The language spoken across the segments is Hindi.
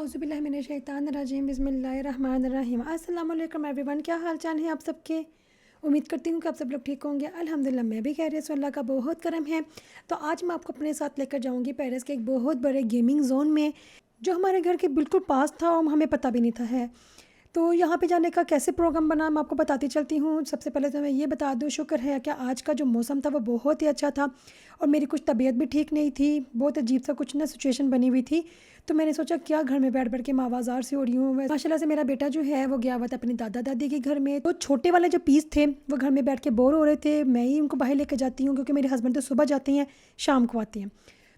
औज़ुबिल्लाहिमिनश्शैतानिर्रजीम बिस्मिल्लाहिर्रहमानिर्रहीम। अस्सलाम वालेकुम एवरीवन, क्या हाल चाल है आप सबके। उम्मीद करती हूँ कि आप सब लोग ठीक होंगे। अल्हम्दुलिल्लाह मैं भी खैरियत हूँ, अल्लाह का बहुत करम है। तो आज मैं आपको अपने साथ लेकर जाऊँगी पेरिस के एक बहुत बड़े गेमिंग जोन में, जो हमारे घर के बिल्कुल पास था और हमें पता भी नहीं था है। तो यहाँ पे जाने का कैसे प्रोग्राम बना मैं आपको बताती चलती हूँ। सबसे पहले तो मैं ये बता दूँ, शुक्र है कि आज का जो मौसम था वो बहुत ही अच्छा था और मेरी कुछ तबीयत भी ठीक नहीं थी। बहुत अजीब सा कुछ ना सिचुएशन बनी हुई थी। तो मैंने सोचा क्या घर में बैठ बैठ के मैं आवाज़ार से हो रही हूँ। माशाल्लाह से मेरा बेटा जो है वो गया हुआ था अपनी दादा दादी के घर में। तो छोटे वाले जो पीस थे वो घर में बैठ के बोर हो रहे थे। मैं ही उनको बाहर लेकर जाती हूँ क्योंकि मेरे हस्बैंड तो सुबह जाते हैं, शाम को आते हैं।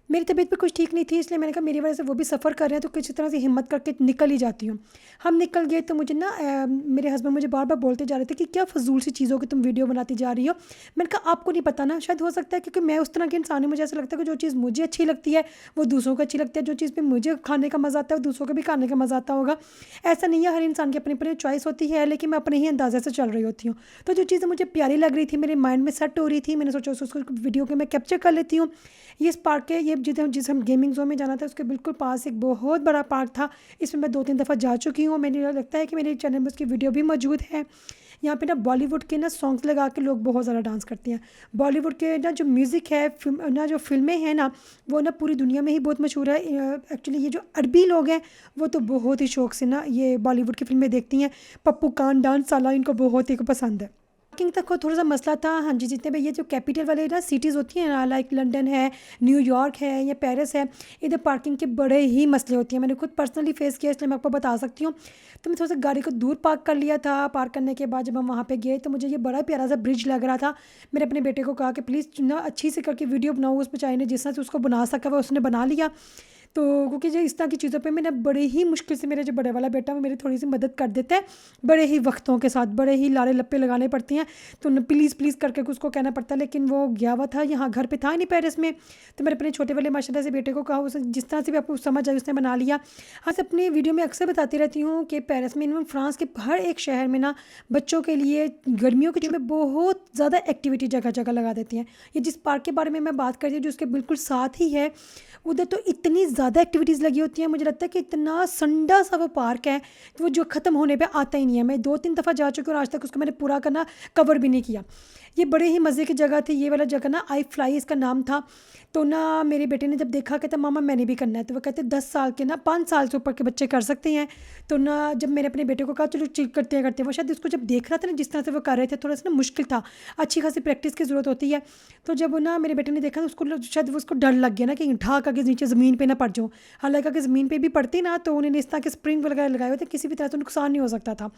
मेरी तबीयत भी कुछ ठीक नहीं थी, इसलिए मैंने कहा मेरी वजह से वो भी सफ़र कर रहे हैं तो किसी तरह से हिम्मत करके निकल ही जाती हूँ। हम निकल गए तो मुझे ना मेरे हस्बैंड मुझे बार बार बोलते जा रहे थे कि क्या फजूल सी चीज़ों की तुम वीडियो बनाती जा रही हो। मैंने कहा आपको नहीं पता ना, शायद हो सकता है क्योंकि मैं उस तरह की इंसान हूँ। मुझे ऐसा लगता है कि जो चीज़ मुझे अच्छी लगती है वो दूसरों को अच्छी लगती है, जो चीज़ पे मुझे खाने का मज़ा आता है वो दूसरों को भी खाने का मज़ा आता होगा। ऐसा नहीं है, हर इंसान की अपनी अपनी चॉइस होती है, लेकिन मैं अपने ही अंदाज़े से चल रही होती हूँ। तो जो चीज़ें मुझे प्यारी लग रही थी, मेरे माइंड में सेट हो रही थी, मैंने सोचा उसको वीडियो के मैं कैप्चर कर लेती हूँ। ये इस पार्क के ये जिस हम गेमिंग जोन में जाना था उसके बिल्कुल पास एक बहुत बड़ा पार्क था। इसमें मैं 2-3 दफ़ा जा चुकी हूँ। मुझे लगता है कि मेरे चैनल में उसकी वीडियो भी मौजूद है। यहाँ पे ना बॉलीवुड के ना सॉन्ग्स लगा के लोग बहुत ज़्यादा डांस करते हैं। बॉलीवुड के ना जो म्यूज़िक है ना जो फ़िल्में हैं ना वो ना पूरी दुनिया में ही बहुत मशहूर है। एक्चुअली ये जो अरबी लोग हैं वो तो बहुत ही शौक़ से ना ये बॉलीवुड की फ़िल्में देखती हैं। पप्पू कान डांस साला इनको बहुत ही पसंद है। पार्किंग तक को थोड़ा सा मसला था। हाँ जी, जितने भी ये जो कैपिटल वाले ना सिटीज़ होती हैं ना, लाइक लंदन है, न्यूयॉर्क है या पेरिस है, इधर पार्किंग के बड़े ही मसले होती हैं। मैंने खुद पर्सनली फेस किया, इसलिए मैं आपको बता सकती हूँ। तो मैं थोड़ा सा गाड़ी को दूर पार्क कर लिया था। पार्क करने के बाद जब हम वहाँ पे गए तो मुझे ये बड़ा प्यारा सा ब्रिज लग रहा था। मैंने अपने बेटे को कहा कि प्लीज़ ना अच्छी से करके वीडियो बनाओ। उस बेचारे ने जिस तरह से उसको बना सका वो उसने बना लिया। तो क्योंकि जो इस तरह की चीज़ों पे मैंने बड़े ही मुश्किल से, मेरे जो बड़े वाला बेटा वो मेरी थोड़ी सी मदद कर देता है, बड़े ही वक्तों के साथ बड़े ही लारे लप्पे लगाने पड़ती हैं। तो प्लीज़ प्लीज़ करके उसको कहना पड़ता है, लेकिन वो गया हुआ था, यहाँ घर पे था नहीं पेरिस में। तो मैंने अपने छोटे वाले माशाल्लाह से बेटे को कहा, उसे जिस तरह से भी आपको समझ आई उसने बना लिया। हाँ, अपनी वीडियो में अक्सर बताती रहती हूँ कि पेरिस में, इवन फ्रांस के हर एक शहर में ना बच्चों के लिए गर्मियों के छुट्टियों में बहुत ज़्यादा एक्टिविटी जगह जगह लगा देती हैं। ये जिस पार्क के बारे में मैं बात कर रही हूँ जो उसके बिल्कुल साथ ही है, उधर तो इतनी ज़्यादा एक्टिविटीज़ लगी होती हैं। मुझे लगता है कि इतना संडा सा वो पार्क है कि वो जो ख़त्म होने पे आता ही नहीं है। मैं 2-3 दफ़ा जा चुकी हूँ और आज तक उसको मैंने पूरा करना कवर भी नहीं किया। ये बड़े ही मज़े की जगह थी। ये वाला जगह ना आई फ्लाई इसका नाम था। तो ना मेरे बेटे ने जब देखा कहता मामा मैंने भी करना है। तो वो कहते 10 साल के ना 5 साल से ऊपर के बच्चे कर सकते हैं। तो ना जब मैंने अपने बेटे को कहा चलो चिल करते हैं, वो शायद उसको जब देख रहा था ना जिस तरह से वो कर रहे थे थोड़ा सा ना मुश्किल था, अच्छी खासी प्रैक्टिस की ज़रूरत होती है। तो जब वो ना मेरे बेटे ने देखा तो उसको शायद उसको डर लग गया ना कि ढा करके नीचे ज़मीन पे ना पड़ जाऊँ। हालांकि अगर ज़मीन पे भी पड़ती ना तो उन्होंने इस तरह के स्प्रिंग वगैरह लगाए हुए थे, किसी भी तरह से नुकसान नहीं हो सकता था।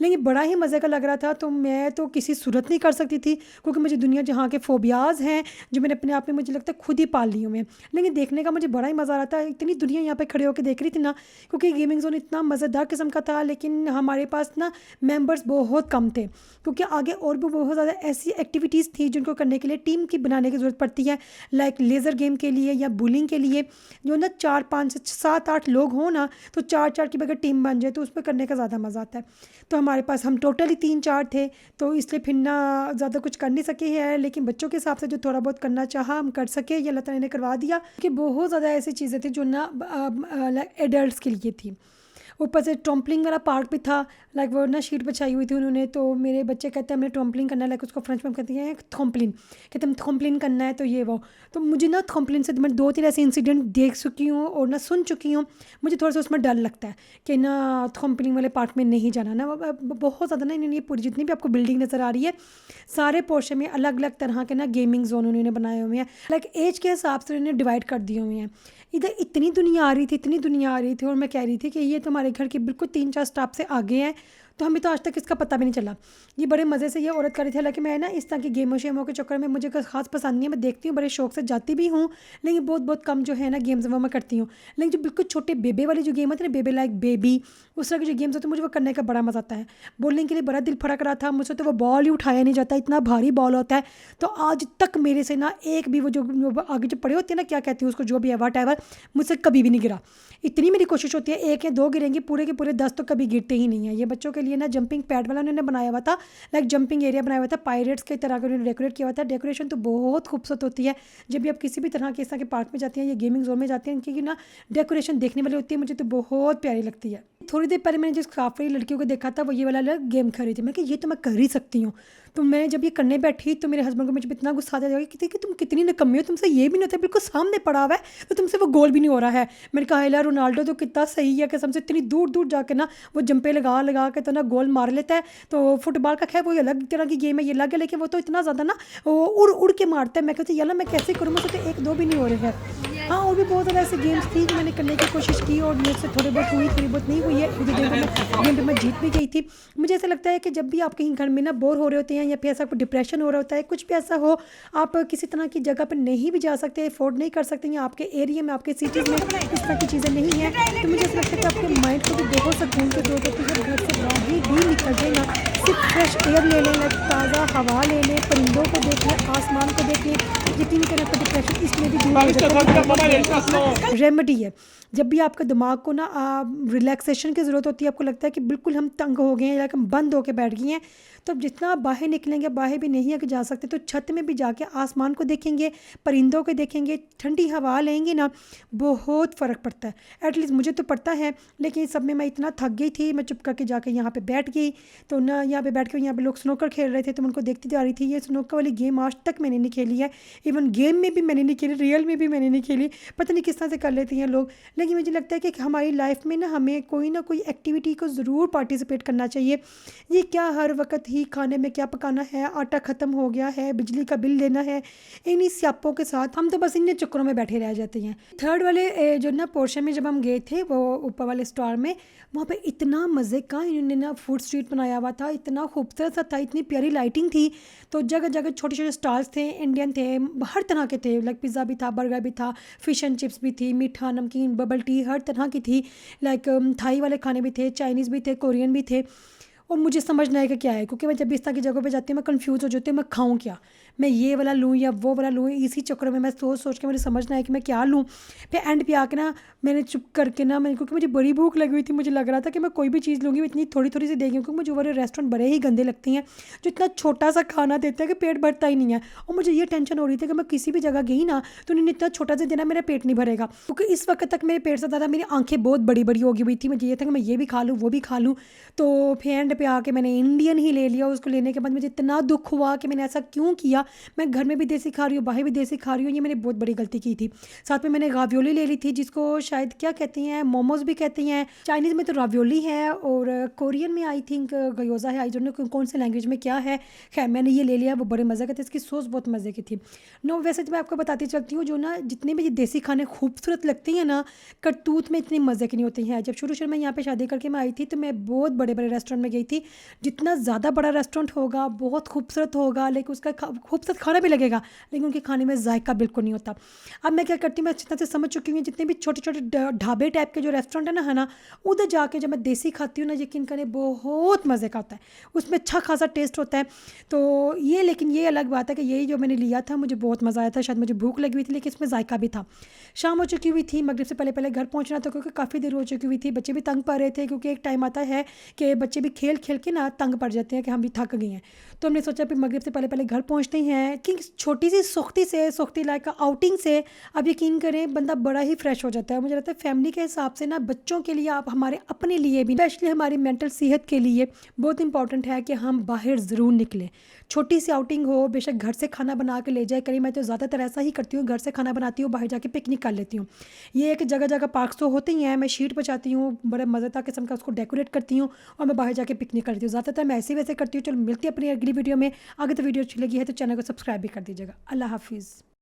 लेकिन बड़ा ही मज़े का लग रहा था। तो मैं तो किसी सूरत नहीं कर सकती थी क्योंकि मुझे दुनिया जहाँ के फ़ोबियाज़ हैं जो मैंने अपने आप में मुझे लगता है खुद ही पाल ली हूँ मैं। लेकिन देखने का मुझे बड़ा ही मज़ा आ रहा था। इतनी दुनिया यहाँ पे खड़े होकर देख रही थी ना, क्योंकि गेमिंग जोन इतना मज़ेदार किस्म का था। लेकिन हमारे पास ना मेंबर्स बहुत कम थे क्योंकि आगे और भी बहुत ज़्यादा ऐसी एक्टिविटीज़ थी जिनको करने के लिए टीम की बनाने की ज़रूरत पड़ती है। लाइक लेज़र गेम के लिए या बुलिंग के लिए जो ना 4-5-7-8 लोग हों ना, तो 4-4 की अगर टीम बन जाए तो उस पर करने का ज़्यादा मज़ा आता है। तो हमारे पास हम टोटली 3-4 थे, तो इसलिए फिर ना ज़्यादा कुछ कर नहीं सके हैं। लेकिन बच्चों के हिसाब से जो थोड़ा बहुत करना चाहा हम कर सके, ये अल्लाह ताला ने करवा दिया कि बहुत ज़्यादा ऐसी चीज़ें थी जो ना एडल्ट्स के लिए थी। ऊपर से ट्रम्पलिंग वाला पार्क भी था। लाइक वो ना शीट बिछाई हुई थी उन्होंने। तो मेरे बच्चे कहते हैं हमें ट्रम्पलिंग करना है, लाइक उसको फ्रेंच में कहते हैं थम्पलिन, कहते हम थम्पलिन करना है। तो ये वो तो मुझे ना थम्पलिन से मैं 2-3 ऐसे इंसिडेंट देख चुकी हूँ और ना सुन चुकी हूँ। मुझे थोड़ा सा उसमें डर लगता है कि ना थम्पलिंग वाले पार्क में नहीं जाना ना। बहुत ज़्यादा ना इन्होंने पूरी जितनी भी आपको बिल्डिंग नज़र आ रही है सारे पोर्शन में अलग अलग तरह के ना गेमिंग जोन उन्होंने बनाए हुए हैं। लाइक एज के हिसाब से उन्होंने डिवाइड कर दिए हुए हैं। इधर इतनी दुनिया आ रही थी, इतनी दुनिया आ रही थी और मैं कह रही थी कि ये तो हमारे घर के बिल्कुल 3-4 स्टॉप से आगे हैं। तो हमें तो आज तक इसका पता भी नहीं चला। ये बड़े मज़े से ये औरत कर रही थी। हालांकि मैं ना इस तरह की गेमों शेमों के चक्कर में मुझे कुछ खास पसंद नहीं है। मैं देखती हूँ, बड़े शौक से जाती भी हूँ, लेकिन बहुत बहुत कम जो है ना गेम्स वो मैं करती हूँ। लेकिन जो बिल्कुल छोटे बेबे वाली जो गेम होती है ना, बेबे लाइक बेबी, उस तरह के जो गेम्स होते हैं मुझे वो करने का बड़ा मज़ा आता है। बोलने के लिए बड़ा दिल फड़क रहा था मुझसे, तो वो बॉल ही उठाया नहीं जाता, इतना भारी बॉल होता है। तो आज तक मेरे से ना एक भी वो जो आगे जो पड़े होते हैं ना, क्या कहती हूँ उसको, जो भी है वट एवर, मुझसे कभी भी नहीं गिरा। इतनी मेरी कोशिश होती है, 1 या 2 गिरेंगे, पूरे के पूरे 10 तो कभी गिरते ही नहीं है। ये बच्चों के लिए ना जंपिंग पैड वाला उन्होंने बनाया हुआ था, लाइक जंपिंग एरिया बनाया हुआ था, पायरेट्स की तरह का उन्होंने डेकोरेट किया हुआ था। डेकोरेशन तो बहुत खूबसूरत होती है जब भी आप किसी भी तरह के इस तरह के पार्क में जाते हैं या गेमिंग जोन में जाते हैं, इनकी ना डेकोरेशन देखने वाली होती है, मुझे तो बहुत प्यारी लगती है। थोड़ी देर पहले मैंने जिस काफ़ी लड़कियों को देखा था वो ये वाला गेम कर रही थी, मैं कि ये तो मैं कर ही सकती हूँ। तो मैं जब ये करने बैठी तो मेरे हस्बैंड को मुझे इतना गुस्सा आ जाएगा कि तुम कितनी निकम्मी हो, तुमसे ये भी नहीं होता, बिल्कुल सामने पड़ा हुआ है तो तुमसे वो गोल भी नहीं हो रहा है। मैंने कहा यार रोनाल्डो तो कितना सही है, कसम से इतनी दूर दूर जाके ना वो जंपे लगा लगा के तो ना गोल मार लेता है। तो फुटबॉल का खैर वो अलग तरह की गेम है, ये अलग है, लेकिन वो तो इतना ज़्यादा ना वो उड़ उड़ के मारता है। मैं कहती यार मैं कैसे करूँ, मुझसे तो एक दो भी नहीं हो रहे हैं। हाँ, और भी बहुत ज़्यादा ऐसी गेम्स थी जो मैंने करने की कोशिश की और मेरे से थोड़ी बहुत हुई, थोड़ी बहुत नहीं हुई है। गेम पे मैं जीत भी गई थी। मुझे ऐसा लगता है कि जब भी आप कहीं घर में ना बोर हो रहे होते हैं या फिर ऐसा कोई डिप्रेशन हो रहा होता है, कुछ भी ऐसा हो, आप किसी तरह की जगह पर नहीं भी जा सकते, अफोर्ड नहीं कर सकते या आपके एरिया में, आपके सिटीज़ में इस तरह की चीज़ें नहीं हैं, तो मुझे ऐसा लगता है कि आपके माइंड को भी बहुत सुकून की ज़रूरत होती है। घर से बाहर भी निकल जाए ना, सिर्फ फ्रेश एयर ले लें, लाइक ताज़ा हवा ले लें, परिंदों को देख लें, आसमान को देख लें, यकीन करें आपका डिप्रेशन इसमें भी दूर हो जाता है। रेमेडी है जब भी आपके दिमाग को ना रिलैक्सेशन की ज़रूरत होती है, आपको लगता है कि बिल्कुल हम तंग हो गए हैं या हम बंद होकर बैठ गए हैं, तो अब जितना आप बाहर निकलेंगे, बाहर भी नहीं आके जा सकते तो छत में भी जाके आसमान को देखेंगे, परिंदों को देखेंगे, ठंडी हवा लेंगे ना, बहुत फ़र्क पड़ता है। एटलीस्ट मुझे तो पड़ता है, लेकिन इस सब में मैं इतना थक गई थी, मैं चुप करके जाके यहाँ पे बैठ गई। तो ना यहाँ पे बैठ के यहाँ पे लोग स्नोकर खेल रहे थे तो मैं उनको देखती जा रही थी। ये स्नोकर वाली गेम आज तक मैंने नहीं खेली है, इवन गेम में भी मैंने नहीं खेली, रियल में भी मैंने नहीं खेली, पता नहीं किस तरह से कर लेते हैं लोग। लेकिन मुझे लगता है कि हमारी लाइफ में ना हमें कोई ना कोई एक्टिविटी को ज़रूर पार्टिसिपेट करना चाहिए। ये क्या हर वक्त ही खाने में क्या पकाना है, आटा ख़त्म हो गया है, बिजली का बिल देना है, इन्हीं स्यापों के साथ हम तो बस इन चक्करों में बैठे रह जाते हैं। थर्ड वाले जो ना पोर्शन में जब हम गए थे वो ऊपर वाले स्टॉल में, वहाँ पे इतना मज़े का इन्होंने ना फूड स्ट्रीट बनाया हुआ था, इतना खूबसूरत सा था, इतनी प्यारी लाइटिंग थी। तो जगह जगह छोटे छोटे स्टॉल्स थे, इंडियन थे, हर तरह के थे, लाइक पिज़्ज़ा भी था, बर्गर भी था, फ़िश एंड चिप्स भी थी, मीठा नमकीन बबल टी हर तरह की थी, लाइक थाई वाले खाने भी थे, चाइनीज़ भी थे, कोरियन भी थे। और मुझे समझ नहीं आएगा क्या है, क्योंकि मैं जब भी इस तरह की जगह पे जाती हूँ मैं कंफ्यूज हो जाती हूँ, मैं खाऊँ क्या, मैं ये वाला लूँ या वो वाला लूँ, इसी चक्कर में मैं सोच सोच के मुझे समझ ना आया कि मैं क्या लूँ। फिर एंड पे आके ना मैंने चुप करके ना, मैंने क्योंकि मुझे बड़ी भूख लगी हुई थी, मुझे लग रहा था कि मैं कोई भी चीज़ लूँगी इतनी थोड़ी थोड़ी सी देगी, क्योंकि मुझे वो रेस्टोरेंट बड़े ही गंदे लगते हैं जो इतना छोटा सा खाना देते हैं कि पेट भरता ही नहीं है। और मुझे ये टेंशन हो रही थी कि मैं किसी भी जगह गई ना तो उन्होंने इतना छोटा सा देना, मेरा पेट नहीं भरेगा, क्योंकि इस वक्त तक मेरे पेट से ज़्यादा मेरी आंखें बहुत बड़ी बड़ी हो गई हुई थी। मुझे ये था कि मैं ये भी खा लूँ वो भी खा लूँ। तो फिर एंड पे आके मैंने इंडियन ही ले लिया। उसको लेने के बाद मुझे इतना दुख हुआ कि मैंने ऐसा क्यों किया, मैं घर में भी देसी खा रही हूँ, बाहर भी देसी खा रही हूँ, ये मैंने बहुत बड़ी गलती की थी। साथ में मैंने रावियोली ले ली थी, जिसको शायद क्या कहते हैं, मोमोज भी कहते हैं, चाइनीज़ में तो रावियोली है और कोरियन में आई थिंक गयोज़ा है, आई डोंट नो कौन से लैंग्वेज में क्या है। खैर मैंने ये ले लिया, वो बड़े मज़े का था, इसकी सॉस बहुत मज़े की थी। नो वैसे तो मैं आपको बताती चलती हूँ, जो ना जितने भी देसी खाने खूबसूरत लगते हैं ना, करतूत में इतनी मज़े की नहीं होती हैं। जब शुरू में यहाँ पे शादी करके मैं आई थी तो मैं बहुत बड़े बड़े रेस्टोरेंट में गई थी। जितना ज़्यादा बड़ा रेस्टोरेंट होगा बहुत खूबसूरत होगा, लेकिन उसका खूबसूरत खाना भी लगेगा, लेकिन उनके खाने में जायका बिल्कुल नहीं होता। अब मैं क्या करती हूँ, मैं अच्छी तरह से समझ चुकी हूँ जितने भी छोटे छोटे ढाबे टाइप के जो रेस्टोरेंट है ना, उधर जाके जब मैं देसी खाती हूँ ना, यकीन करें बहुत मज़े का होता है, उसमें अच्छा खासा टेस्ट होता है। तो ये, लेकिन ये अलग बात है कि यही जो मैंने लिया था मुझे बहुत मज़ा आया था, शायद मुझे भूख लगी हुई थी लेकिन इसमें जायका भी था। शाम हो चुकी हुई थी, मगरिब से पहले पहले घर पहुँचना था, क्योंकि काफ़ी देर हो चुकी हुई थी, बच्चे भी तंग पड़ रहे थे, क्योंकि एक टाइम आता है कि बच्चे भी खेल खेल के ना तंग पड़ जाते हैं कि हम भी थक गए हैं। तो हमने सोचा फिर मगरिब से पहले पहले घर पहुंचते हैं, कि छोटी सी सुख्ती लाइक आउटिंग से अब यकीन करें बंदा बड़ा ही फ्रेश हो जाता है। मुझे लगता है फैमिली के हिसाब से ना, बच्चों के लिए, आप हमारे अपने लिए भी, स्पेशली हमारी मेंटल सेहत के लिए बहुत इंपॉर्टेंट है कि हम बाहर ज़रूर निकलें। छोटी सी आउटिंग हो, बेशक घर से खाना बना के ले जाए करें, मैं तो ज़्यादातर ऐसा ही करती हूँ, घर से खाना बनाती हूँ, बाहर जाके पिकनिक कर लेती हूँ। ये एक जगह जगह पार्क्स तो होते ही हैं, मैं शीट बचाती हूँ, बड़े मज़ेदार किस्म का उसको डेकोरेट करती हूँ और मैं बाहर जाके पिकनिक करती हूँ। ज़्यादातर मैं ऐसे वैसे करती हूँ। चलो मिलती है अपनी अगली वीडियो में। अगर तो वीडियो अच्छी लगी है तो चैनल को सब्सक्राइब भी कर दीजिएगा। अल्लाह हाफिज़।